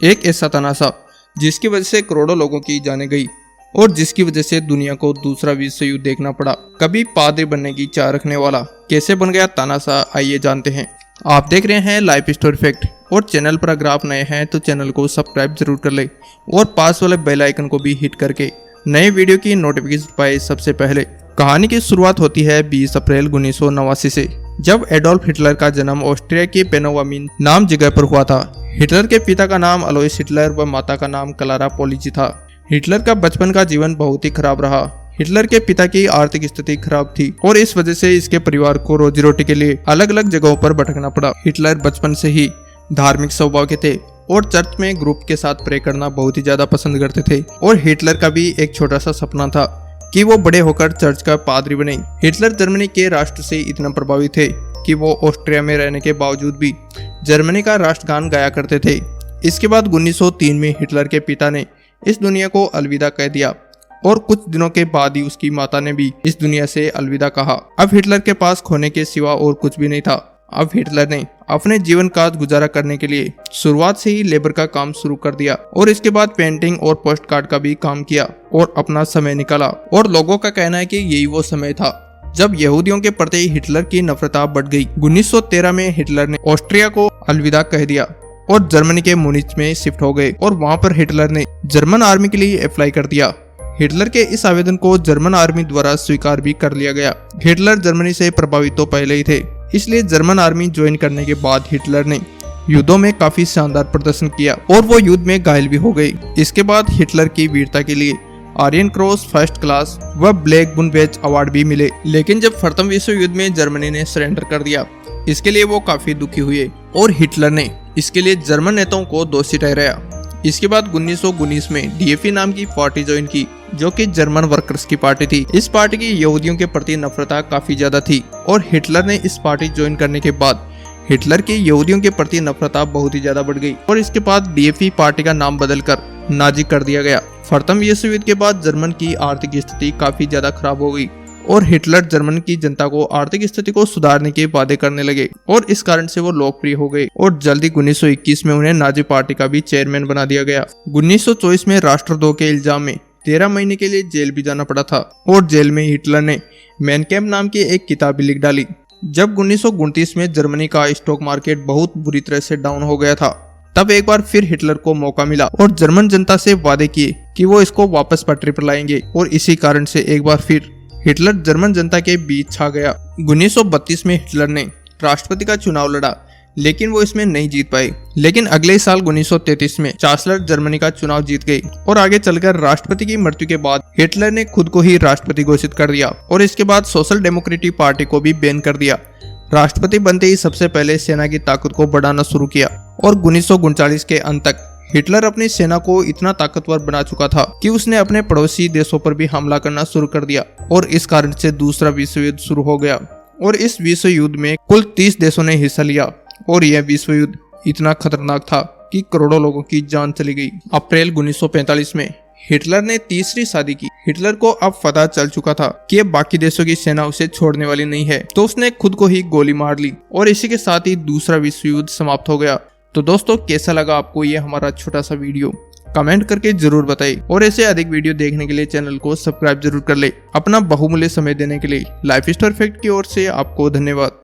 एक ऐसा तनासा जिसकी वजह से करोड़ों लोगों की जानें गई और जिसकी वजह से दुनिया को दूसरा विश्व युद्ध देखना पड़ा। कभी पादरी बनने की चाह रखने वाला कैसे बन गया तानाशाह, आइए जानते हैं। आप देख रहे हैं लाइफ स्टोरी फैक्ट और चैनल पर अगर आप नए हैं तो चैनल को सब्सक्राइब जरूर कर ले और पास वाले बेल आइकन को भी हिट करके नए वीडियो की नोटिफिकेशन पाए सबसे पहले। कहानी की शुरुआत होती है 20 अप्रैल 1989 से, जब एडोल्फ हिटलर का जन्म ऑस्ट्रिया के पेनोवामिन नाम जगह पर हुआ था। हिटलर के पिता का नाम अलोइस हिटलर व माता का नाम क्लारा पोलिची था। हिटलर का बचपन का जीवन बहुत ही खराब रहा। हिटलर के पिता की आर्थिक स्थिति खराब थी और इस वजह से इसके परिवार को रोजी रोटी के लिए अलग अलग जगहों पर भटकना पड़ा। हिटलर बचपन से ही धार्मिक स्वभाव के थे और चर्च में ग्रुप के साथ प्रे करना बहुत ही ज्यादा पसंद करते थे और हिटलर का भी एक छोटा सा सपना था कि वो बड़े होकर चर्च का पादरी बने। हिटलर जर्मनी के राष्ट्र से इतना प्रभावित थे कि वो ऑस्ट्रिया में रहने के बावजूद भी जर्मनी का राष्ट्रगान गाया करते थे। इसके बाद 1903 में हिटलर के पिता ने इस दुनिया को अलविदा कह दिया और कुछ दिनों के बाद ही उसकी माता ने भी इस दुनिया से अलविदा कहा। अब हिटलर के पास खोने के सिवा और कुछ भी नहीं था। अब हिटलर ने अपने जीवन का गुजारा करने के लिए शुरुआत से ही लेबर का काम शुरू कर दिया और इसके बाद पेंटिंग और पोस्ट कार्ड का भी काम किया और अपना समय निकाला। और लोगों का कहना है कि यही वो समय था जब यहूदियों के प्रति हिटलर की नफरत बढ़ गई। 1913 में हिटलर ने ऑस्ट्रिया को अलविदा कह दिया और जर्मनी के मुनिच में शिफ्ट हो गए और वहां पर हिटलर ने जर्मन आर्मी के लिए अप्लाई कर दिया। हिटलर के इस आवेदन को जर्मन आर्मी द्वारा स्वीकार भी कर लिया गया। हिटलर जर्मनी से प्रभावित तो पहले ही थे, इसलिए जर्मन आर्मी ज्वाइन करने के बाद हिटलर ने युद्धों में काफी शानदार प्रदर्शन किया और वो युद्ध में घायल भी हो गए। इसके बाद हिटलर की वीरता के लिए आर्यन क्रॉस, फर्स्ट क्लास व ब्लैक बुनवेज अवार्ड भी मिले। लेकिन जब प्रथम विश्व युद्ध में जर्मनी ने सरेंडर कर दिया, इसके लिए वो काफी दुखी हुए और हिटलर ने इसके लिए जर्मन नेताओं को दोषी ठहराया। इसके बाद 1919 में डीएफई नाम की पार्टी ज्वाइन की, जो कि जर्मन वर्कर्स की पार्टी थी। इस पार्टी की यहूदियों के प्रति नफरत काफी ज्यादा थी और हिटलर ने इस पार्टी ज्वाइन करने के बाद हिटलर की यहूदियों के प्रति नफरत बहुत ही ज्यादा बढ़ गई और इसके बाद डीएफई पार्टी का नाम बदलकर नाजी कर दिया गया। प्रथम विश्व युद्ध के बाद जर्मन की आर्थिक स्थिति काफी ज्यादा खराब हो गई और हिटलर जर्मन की जनता को आर्थिक स्थिति को सुधारने के वादे करने लगे और इस कारण से वो लोकप्रिय हो गए और जल्दी 1921 में उन्हें नाजी पार्टी का भी चेयरमैन बना दिया गया। 1924 में राष्ट्रद्रोह के इल्जाम में 13 महीने के लिए जेल भी जाना पड़ा था और जेल में हिटलर ने मैन कैम्प नाम की एक किताब भी लिख डाली। जब 1929 में जर्मनी का स्टॉक मार्केट बहुत बुरी तरह से डाउन हो गया था, तब एक बार फिर हिटलर को मौका मिला और जर्मन जनता से वादे किए कि वो इसको वापस पटरी पर लाएंगे और इसी कारण से एक बार फिर हिटलर जर्मन जनता के बीच छा गया। 1932 में हिटलर ने राष्ट्रपति का चुनाव लड़ा, लेकिन वो इसमें नहीं जीत पाए। लेकिन अगले साल 1933 में चांसलर जर्मनी का चुनाव जीत गए और आगे चलकर राष्ट्रपति की मृत्यु के बाद हिटलर ने खुद को ही राष्ट्रपति घोषित कर दिया और इसके बाद सोशल डेमोक्रेटिक पार्टी को भी बैन कर दिया। राष्ट्रपति बनते ही सबसे पहले सेना की ताकत को बढ़ाना शुरू किया और 1939 के अंत तक हिटलर अपनी सेना को इतना ताकतवर बना चुका था कि उसने अपने पड़ोसी देशों पर भी हमला करना शुरू कर दिया और इस कारण से दूसरा विश्व युद्ध शुरू हो गया। और इस विश्व युद्ध में कुल 30 देशों ने हिस्सा लिया और यह विश्व युद्ध इतना खतरनाक था कि करोड़ों लोगों की जान चली गई। अप्रैल 1945 में हिटलर ने तीसरी शादी की। हिटलर को अब पता चल चुका था कि अब बाकी देशों की सेना उसे छोड़ने वाली नहीं है, तो उसने खुद को ही गोली मार ली और इसी के साथ ही दूसरा विश्व युद्ध समाप्त हो गया। तो दोस्तों, कैसा लगा आपको ये हमारा छोटा सा वीडियो, कमेंट करके जरूर बताइए और ऐसे अधिक वीडियो देखने के लिए चैनल को सब्सक्राइब जरूर कर ले। अपना बहुमूल्य समय देने के लिए लाइफ स्टोरी फैक्ट की ओर से आपको धन्यवाद।